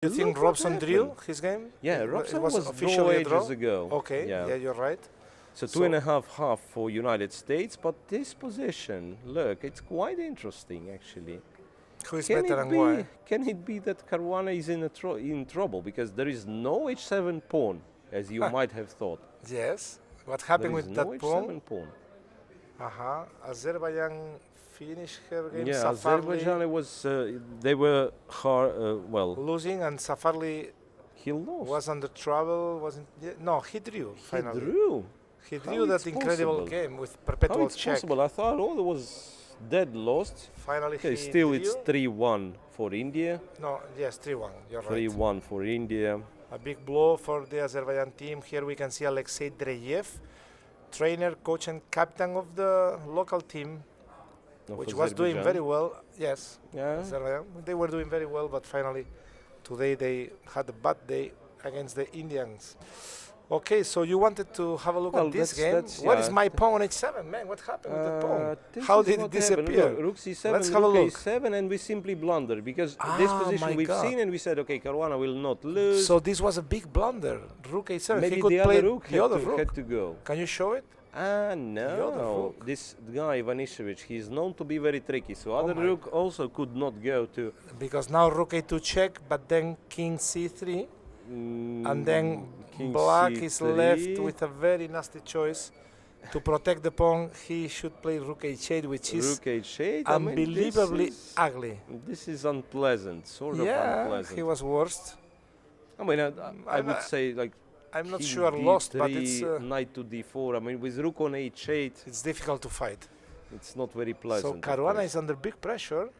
You think Robson drew his game? Yeah, It Robson was was officially a draw? ages ago. Okay, yeah, you're right. So 2.5 for United States, but this position, look, it's quite interesting actually. Who is better and why? Can it be that Caruana is in trouble because there is no h7 pawn, as you might have thought? Yes. What happened with that h7 pawn? pawn. Azerbaijan finished her game. Yeah, Safarli Azerbaijan was they were losing, and Safarli he lost. was under trouble. Wasn't? No, he drew. Finally, He drew. He How drew that it's incredible possible? game with How perpetual it's check. possible? I thought it was dead lost. Finally, Okay, he still drew. it's 3-1 for India. No, yes, 3-1. You're right. 3-1 for India. A big blow for the Azerbaijan team. Here we can see Alexei Dreyev, trainer, coach, and captain of the local team, Of which was doing Azerbaijan. very well. Yes, Yeah. Azerbaijan. They were doing very well, but finally, today they had a bad day against the Indians. Okay, so you wanted to have a look Well, at this that's- game. that's- What is yeah. my pawn on h7, man? What happened with the pawn? This How is did it what happened. disappear? Look, Rook C7, Let's have a Rook look. A7, and we simply blundered because this Ah, position my we've God. seen and we said, okay, Caruana will not lose. So this was a big blunder. Rook a7. Maybe he could the play other rook the other rook. had to go. Can you show it? Ah, other no. rook. This guy, Ivanišević, he's known to be very tricky. So other my rook also could not go to. Because now rook a2 check, but then king c3, and then King black is C3. left with a very nasty choice. To protect the pawn, he should play rook h8, which is Rook H8. I mean, unbelievably ugly. this is unpleasant, sort of Yeah, unpleasant. he was worst. I mean, I would say like. I'm not King sure lost, but it's D3, knight to d4. I mean, with rook on h8, it's difficult to fight. it's not very So pleasant. of Caruana course. is under big pressure.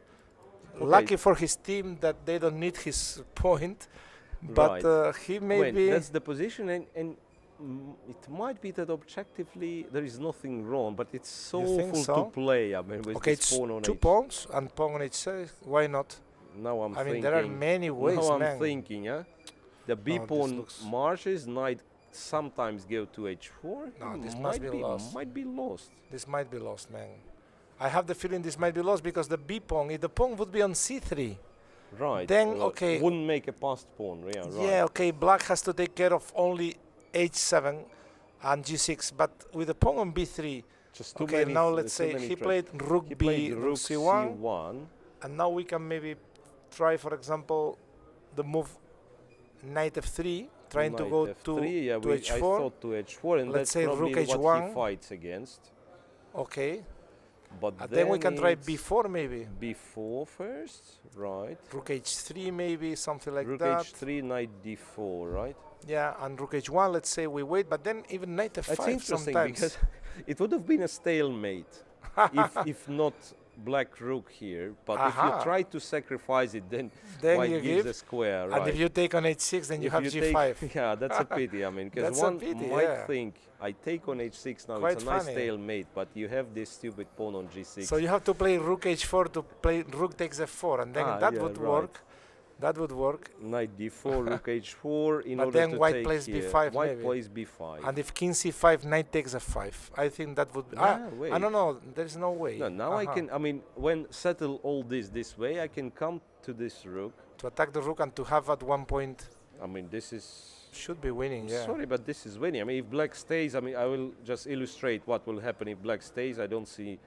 Okay. Lucky for his team that they don't need his point, but Right. he may Wait, be. that's the position, and it might be that objectively there is nothing wrong, but it's so You think awful so? to play. I mean, with Okay, this it's pawn on two h. pawns and pawn on h6. Why not? Now I'm I thinking. mean, there are many ways, now I'm man. thinking, yeah. The B Oh, this pawn looks- marches, knight sometimes go to h4. No, this might must be lost. Might be lost. This might be lost, man. I have the feeling this might be lost because the b pawn, if the pawn would be on c3, Right. Then, okay. Wouldn't make a passed pawn. Yeah. Right. yeah, okay, black has to take care of only h7 and g6, but with the pawn on b3, Just too okay, many now th- let's too say many he threats. played rook He b, played rook rook c1, and now we can maybe try, for example, the move knight f3, trying to Knight go F3, yeah, to I h4. thought to h4, and Let's that's say probably rook what h1. he fights against. Okay, But and then we can try it's b4 maybe. b4 first, right? Rook h3 maybe, something like Rook that. h3, knight d4, right? Yeah, and rook h1, let's say we wait, but then even knight That's f5 interesting sometimes. because it would have been a stalemate if not black rook here. But if Aha. you try to sacrifice it, then Then white you gives give, a square, and right? if you take on h6, then you If have take- g5. yeah, that's a pity. I mean, because That's a one pity, might yeah. think I take on h6 now. Quite It's a nice funny. stalemate, but you have this stupid pawn on g6. So you have to play rook h4 to play rook takes f4, and then that yeah, would right. work. That would work. Knight d4, rook h4 in But order then to white take plays here. b5 White maybe. plays b5. And if king c5, knight takes f5. I think that would. wait. I don't know. There is no way. No, now I can. I mean, when settle all this way, I can come to this rook. To attack the rook and to have at one point I mean, this is. should be winning. Yeah. Sorry, but this is winning. I mean, if black stays, I mean, I will just illustrate what will happen if black stays. I don't see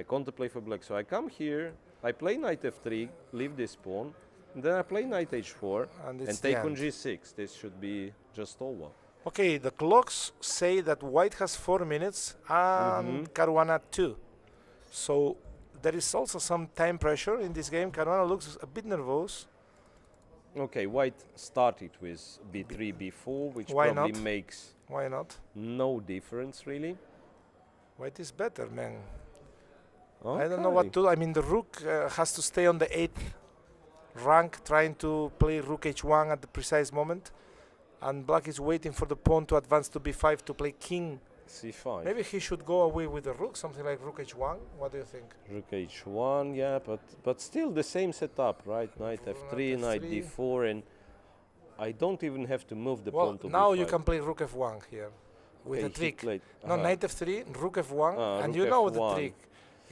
a counterplay for black. So I come here, I play knight f3, leave this pawn, and then I play knight h4 And and it's take the on end. g6. This should be just over. Okay, the clocks say that white has 4 minutes and Caruana 2. So there is also some time pressure in this game. Caruana looks a bit nervous. Okay, white started with b3, b4, which Why probably not? makes Why not? no difference really. White is better, man. I don't know what to do. I mean, the rook has to stay on the 8th rank, trying to play rook h1 at the precise moment. And black is waiting for the pawn to advance to b5 to play king. c5. Maybe he should go away with the rook, something like rook h1. What do you think? Rook h1, yeah, but still the same setup, right? Knight f3, knight F3. d4, and I don't even have to move the Well, pawn to now b5. you can play rook f1 here with Okay, a he trick. played- No, uh-huh. knight f3, rook f1, and rook you know the f1. trick.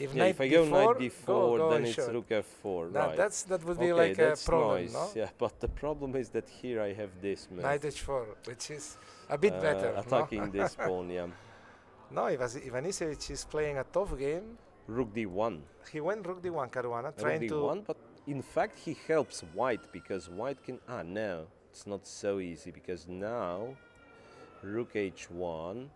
If Yeah, knight if I go knight d4, d4, go then it's short. rook f4, Now right. that would be Okay, like a that's problem, nice. no? Yeah, but the problem is that here I have this man. Knight h4, which is a bit better, attacking no? this pawn, yeah. No, Ivanišević is playing a tough game. Rook d1. He went rook d1, Caruana, trying Rook d1, but in fact he helps white because white can... no, it's not so easy because now rook h1.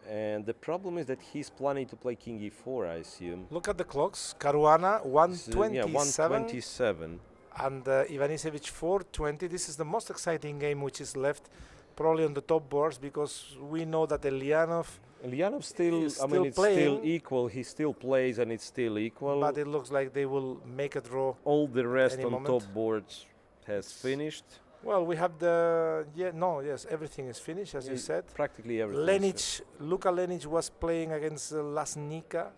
And the problem is that he's planning to play king e4, I assume. Look at the clocks. Caruana, 127. Yeah, 127. And Ivanišević, 420. This is the most exciting game which is left, probably on the top boards, because we know that Elianov still, is I mean, still it's playing, still equal. He still plays and it's still equal. but it looks like they will make a draw. All the rest any on moment. top boards has finished. Well, we have yes, everything is finished, as you said. Practically everything. Luka Lenic was playing against Lasnica,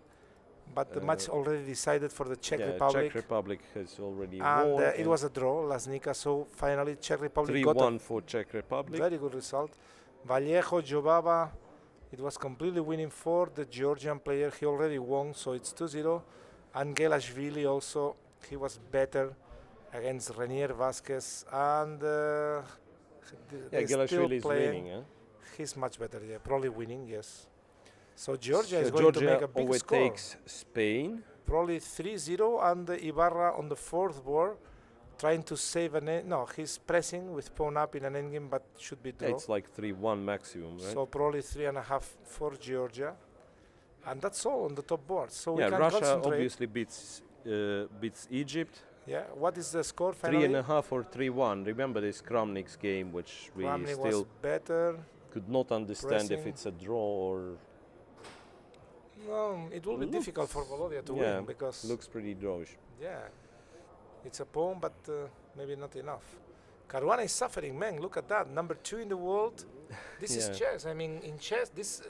but the match already decided for the Czech Republic. Czech Republic has already and won. It was a draw, Lasnica, so finally Czech Republic got 3-1 for Czech Republic. very good result. Vallejo, Jobava, it was completely winning for the Georgian player. He already won, so it's 2-0. And Gelashvili also, he was better against Renier Vasquez, and Gelashvili is winning. Eh? He's much better, probably winning, yes. So Georgia is going to make a big score. overtakes Spain. Probably 3-0, and Ibarra on the fourth board, trying to save no, he's pressing with pawn up in an endgame, but should be draw. It's like 3-1 maximum, right? So probably 3.5 for Georgia, and that's all on the top board. So we can Russia concentrate. obviously beats Egypt. Yeah, what is the score finally? 3.5 or 3-1. Remember this Kramnik's game, which we Kramnik still was better. could not understand if it's a draw or... No, it will be difficult for Volodya to win because looks pretty drawish. Yeah, it's a pawn, but maybe not enough. Caruana is suffering, man. Look at that, number 2 in the world. This is chess. I mean, in chess, this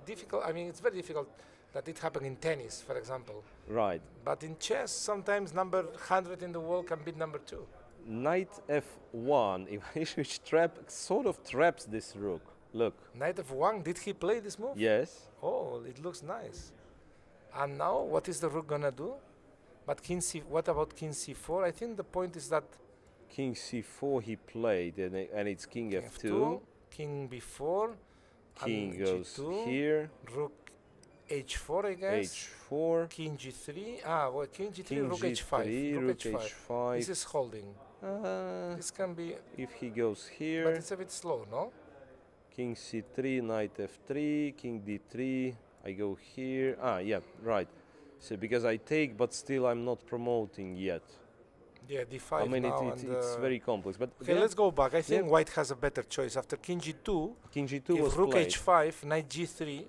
difficult. I mean, it's very difficult that it happened in tennis, for example. Right. But in chess, sometimes number 100 in the world can beat number 2. Knight f1. Ivanišević sort of traps this rook. Look. Knight f1. Did he play this move? Yes. Oh, it looks nice. And now, what is the rook gonna do? But king c. What about king c4? I think the point is that king c4 he played, and it's king f2. King b4. King goes g2, here. Rook h4, I guess. h4. King g3. Well, king g3, king rook g3, h5. rook h5. This is holding. This can be. If he goes here. But it's a bit slow, no? King c3, knight f3, king d3. I go here. Yeah, right. So because I take, but still I'm not promoting yet. Yeah, d5 I mean, now it's very complex. But okay, let's go back. I think white has a better choice after king g2. King g2 was rook played. h5, knight g3.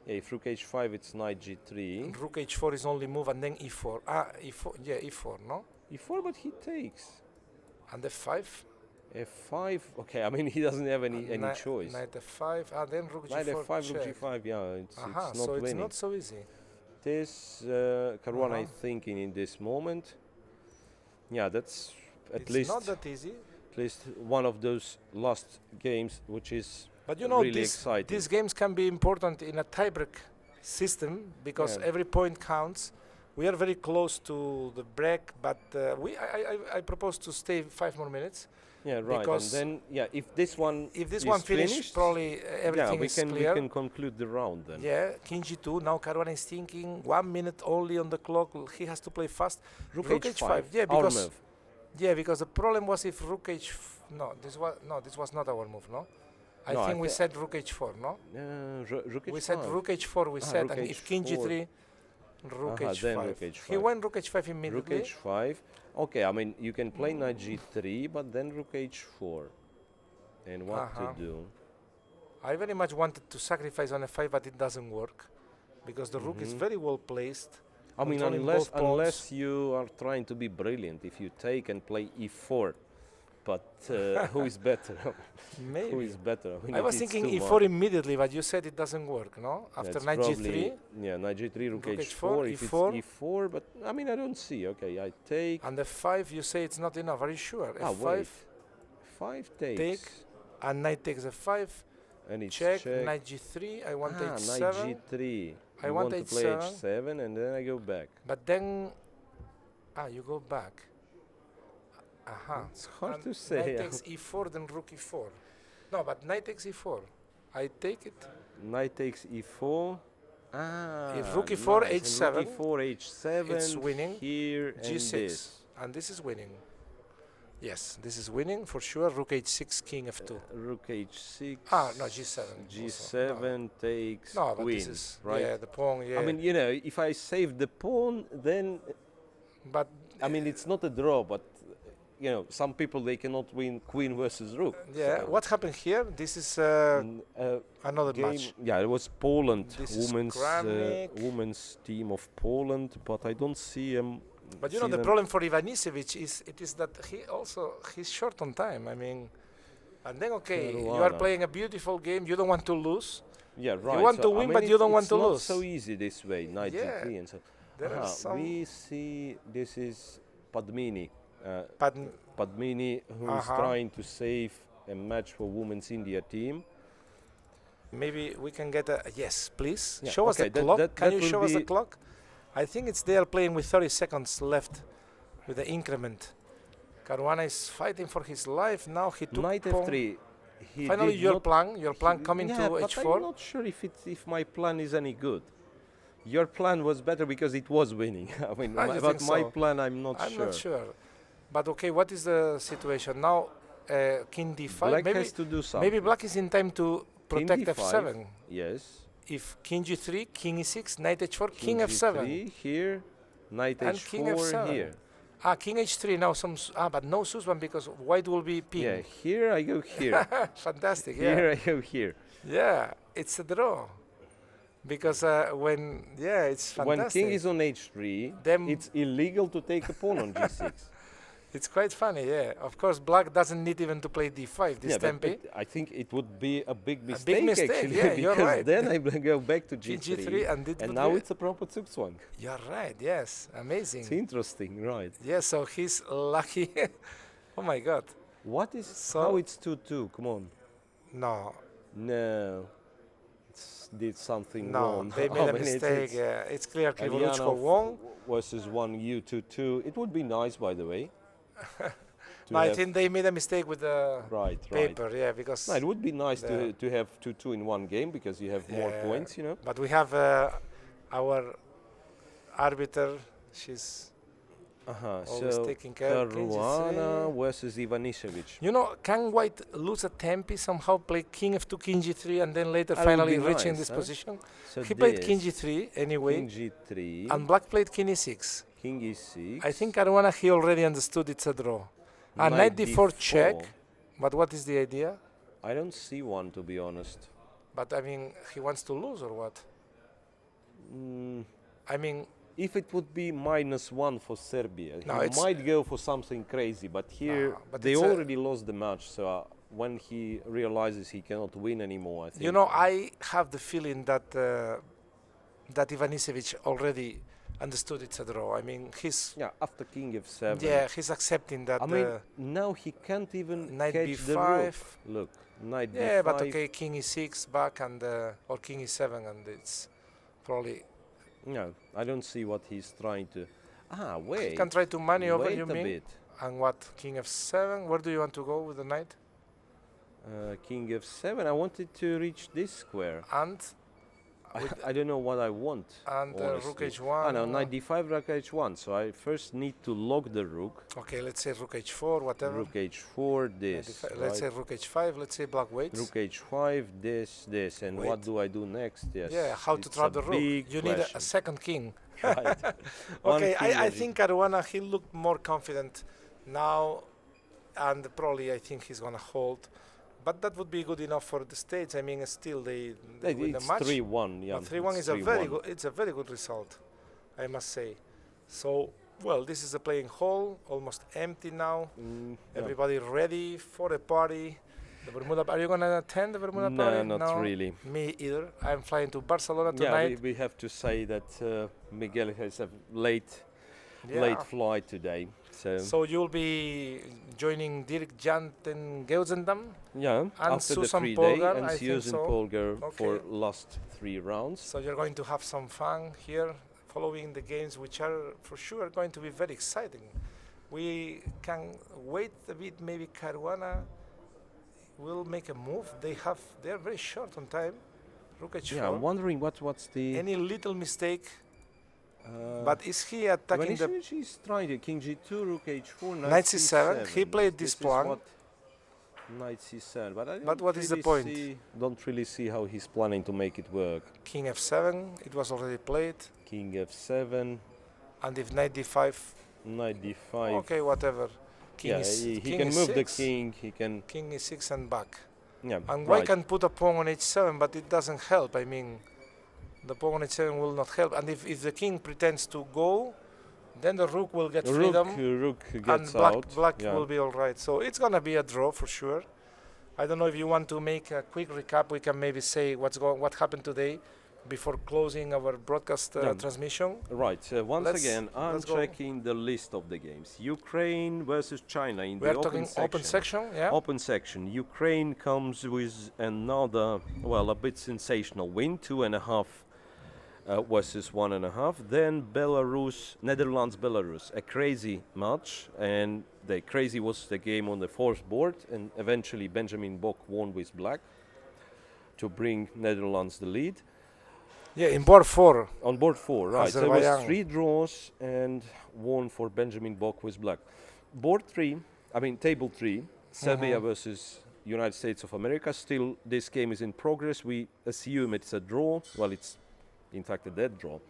Yeah, if rook h5, it's knight g3. And rook h4 is only move, and then e4. E4. Yeah, e4. No. e4, but he takes. And f5. f5. Okay, I mean he doesn't have any choice. Knight f5. Then rook g4. Knight f5, check. rook g5. Yeah, it's not so winning. It's not so easy. This Caruana is thinking in this moment. Yeah, that's It's not that easy. At least one of those last games, which is but you know, really exciting. These games can be important in a tiebreak system because every point counts. We are very close to the break, but I propose to stay 5 more minutes. Yeah, right. Because and then, if this one finished, probably everything is clear. We can conclude the round then. Yeah, king g2. Now Caruana is thinking 1 minute only on the clock. He has to play fast. Rook h5. Yeah, because the problem was if rook h. This was not our move. No, I think we said rook h4. No, rook h5. We said rook h4. We said, and if king g3. Rook h5. He went rook h5 immediately. Rook h5. Okay, I mean you can play knight g3, but then rook h4. And what to do? I very much wanted to sacrifice on f5, but it doesn't work because the rook is very well placed. I mean, unless you are trying to be brilliant, if you take and play e4. But who is better? Maybe. Who is better? I was thinking e4 immediately, but you said it doesn't work, no? After knight g3? Yeah, knight g3, rook h4, if e4. It's e4, but I mean, I don't see. Okay, I take. And f5, you say it's not enough. Are you sure? F5. Wait. f5 takes. Take, and knight takes f5. And it's check, knight g3. I want h7. Knight g3. I You want to play h7. h7 and then I go back. But then, you go back. It's hard And to say. Knight takes e4, then rook e4. No, but knight takes e4. I take it. Knight takes e4. If rook e4, nice. h7, And rook e4, h7. it's winning. Here G6. and this. And this is winning. Yes, this is winning for sure. Rook h6, king f2. Rook h6. No, g7. G7 takes No, but queen, this is right? yeah, the pawn. Yeah, I mean, if I save the pawn, then but I mean it's not a draw, but some people they cannot win queen versus rook. yeah. So What happened here? This is another game, match. yeah, it was Poland, This is women's team of Poland, but I don't see him. But the problem for Ivanišević is that he's short on time. I mean, and then you are playing a beautiful game. You don't want to lose. Yeah, right. You want to win, but you don't want to lose. It's not so easy this way. Knight g3 and so. We see this is Padmini. Padmini, who's trying to save a match for Women's India team. Maybe we can get a yes, please. Yeah, show us the clock. Can you show us the clock? I think they are playing with 30 seconds left with the increment. Karuanu is fighting for his life now. He took Knight pawn. f3. Finally, your plan coming to but h4. I'm not sure if my plan is any good. Your plan was better because it was winning. I mean, but my plan, I'm not sure. I'm not sure. But what is the situation now? King d5. Black has to do something. Maybe black is in time to protect f7. Yes. If king g3, king e6, knight h4, king f7 f7 here, knight and h4 king f7 here. King h3 now but no susban because white will be ping. Yeah, here I go here. Fantastic. Here I go here. Yeah, it's a draw. Because it's fantastic. When king is on h3, then it's illegal to take a pawn on g6. It's quite funny, yeah. Of course, black doesn't need even to play d5, this tempi. But I think it would be a big mistake, a big mistake actually, yeah, because you're right. then I go back to g3, and now it's a proper zugzwang. You're right, yes, amazing. It's interesting, right. Yeah, so he's lucky. Oh my God. What is, how it's 2-2, come on. No. Did something wrong. wrong. They made a mistake, yeah. It's clear Krivoruchko won. Versus 1u2-2. It would be nice, by the way. I think they made a mistake with the paper, yeah, because it would be nice to have 2-2 in one game because you have more points, But we have our arbiter. She's always taking care. Karuanu versus Ivanišević. Can white lose a tempi somehow, play king f2, king g3, and then later finally reaching this position? So he played king g3 anyway. King g3. And black played king e6. King e6. I think Karuanu, he already understood it's a draw. Knight d4 check. But what is the idea? I don't see one, to be honest. But I mean, he wants to lose or what? I mean, if it would be -1 for Serbia, no, he might go for something crazy. But here, they already lost the match. So when he realizes he cannot win anymore, I think. I have the feeling that that Ivanišević already understood it's a draw. I mean, he's after king f7. Yeah, he's accepting that. I mean, now he can't even knight catch b5. the rook. Look, knight b5. Yeah, but okay, king e6 back and or king e7, and it's probably. No, I don't see what he's trying to. Wait. He can try to maneuver. Wait you a mean? bit. And what? King f7. Where do you want to go with the knight? King f7. I wanted to reach this square. And. I don't know what I want. And rook h1. No, knight d5, rook h1. So I first need to lock the rook. Okay, let's say rook h4, whatever. Rook h4, this. Let's say rook h5. Let's say black waits. Rook h5, this, and what do I do next? Yes. Yeah, how to trap the rook? You need a second king. Right. Okay, I think Karuanu, he looked more confident now, and probably I think he's gonna hold. But that would be good enough for the stage. I mean, still they win the match. 3-1, yeah. 3-1 is a very good. It's a very good result, I must say. So, well, this is a playing hall, almost empty now. Everybody ready for a party. The Bermuda. Are you gonna attend the Bermuda party? No, not really. Me either. I'm flying to Barcelona tonight. Yeah, we have to say that Miguel has a late flight today. So you'll be joining Dirk Jan ten Geuzendam Yeah, and after Susan the 3 day, Polgar, and I think Susan so. Polgar Okay. for last 3 rounds. So you're going to have some fun here following the games, which are for sure going to be very exciting. We can wait a bit, maybe Caruana will make a move. They're very short on time. Rook h4. Yeah, I'm wondering what's the... Any little mistake, but is he attacking the Ivanišević is trying the king g2, rook h4, knight c7? He played this pawn. Knight c7, but I But what is the point? Don't really see how he's planning to make it work. King f7, it was already played. King f7, And if knight d5, knight d5. okay, whatever. King Yeah, is he king can is move the 6. king, he can... King e6 and back. Yeah, And right. I can put a pawn on h7, but it doesn't help. I mean, the pawn on h7 will not help. And if the king pretends to go, then the rook will get freedom. Rook And gets black, out. black Yeah. will be all right. So it's going to be a draw for sure. I don't know if you want to make a quick recap. We can maybe say what happened today before closing our broadcast Yeah. transmission. Right, once Let's- again, I'm let's go. checking the list of the games. Ukraine versus China in We the are talking open section, yeah? Open section. Ukraine comes with another, well, a bit sensational win, 2.5 versus 1.5. Then Belarus, Netherlands-Belarus, a crazy match, and the crazy was the game on the fourth board, and eventually Benjamin Bock won with black to bring Netherlands the lead. Yeah, in board 4. On board 4, right. There was Azerbaijan. 3 draws and 1 for Benjamin Bock with black. Board 3, table 3, Serbia versus United States of America. Still, this game is in progress. We assume it's a draw. Well, it's in fact a dead draw.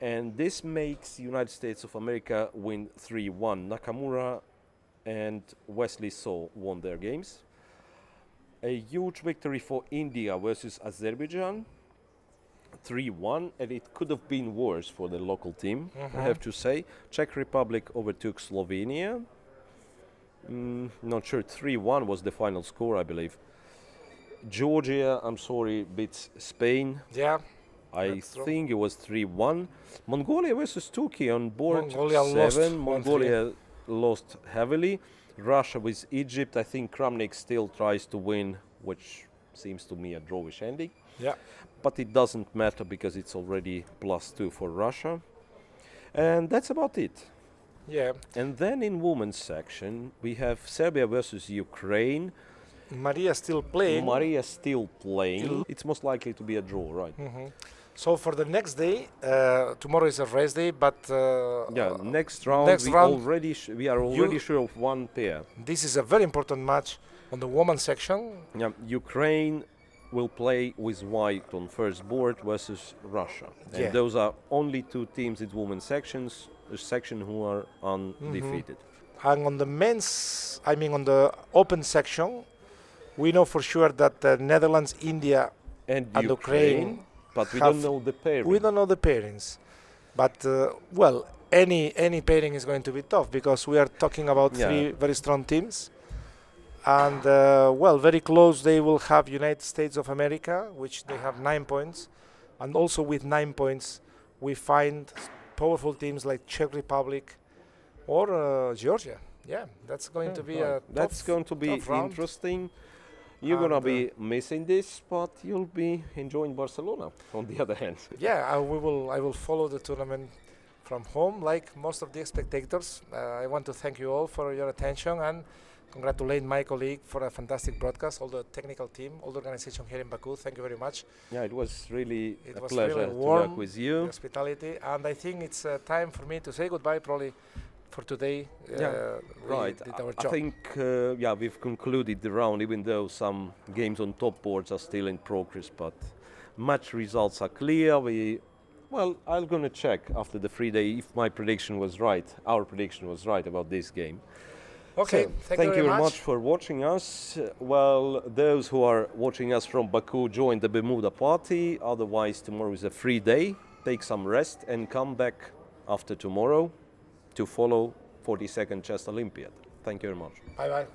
And this makes United States of America win 3-1. Nakamura and Wesley So won their games. A huge victory for India versus Azerbaijan. 3-1, and it could have been worse for the local team, I have to say. Czech Republic overtook Slovenia. Not sure, 3-1 was the final score, I believe. Georgia, I'm sorry, beats Spain. Yeah. I That's true. think it was 3-1. Mongolia versus Turkey on board Mongolia lost 7. 1-3. Mongolia lost heavily. Russia with Egypt. I think Kramnik still tries to win, which seems to me a drawish ending. Yeah. But it doesn't matter because it's already +2 for Russia. And that's about it. Yeah. And then in women's section, we have Serbia versus Ukraine. Maria still playing. Maria still playing. It's most likely to be a draw, right? So for the next day, tomorrow is a rest day, but next round, next we round, we are already sure of one pair. this is a very important match on the women's section. Yeah, Ukraine will play with white on first board versus Russia. Yeah. And those are only 2 teams in women's section who are undefeated. And on the men's, on the open section, we know for sure that Netherlands, India, And and Ukraine but we have- don't know the pairing. we don't know the pairings. But, well, any pairing is going to be tough because we are talking about Yeah. 3 very strong teams. And, well, very close they will have United States of America, which they have 9 points. And also with 9 points, we find powerful teams like Czech Republic or Georgia. Yeah, that's going to be a That's tough- going to be tough round. interesting. You're gonna And, be missing this, but you'll be enjoying Barcelona. On the other hand, Yeah, I will follow the tournament from home like most of the spectators. I want to thank you all for your attention and congratulate my colleague for a fantastic broadcast, all the technical team, all the organization here in Baku. Thank you very much. yeah, it was really It a was pleasure really to warm, work with you. hospitality, and I think it's time for me to say goodbye probably for today. Yeah, we Right, did our I job. think we've concluded the round, even though some games on top boards are still in progress. But match results are clear. I'm gonna check after the 3 day if my prediction was right. Our prediction was right about this game. Okay, So, thank you very much for watching us. Well, those who are watching us from Baku, join the Bermuda party. Otherwise, tomorrow is a free day. Take some rest and come back after tomorrow to follow 42nd Chess Olympiad. Thank you very much. Bye bye.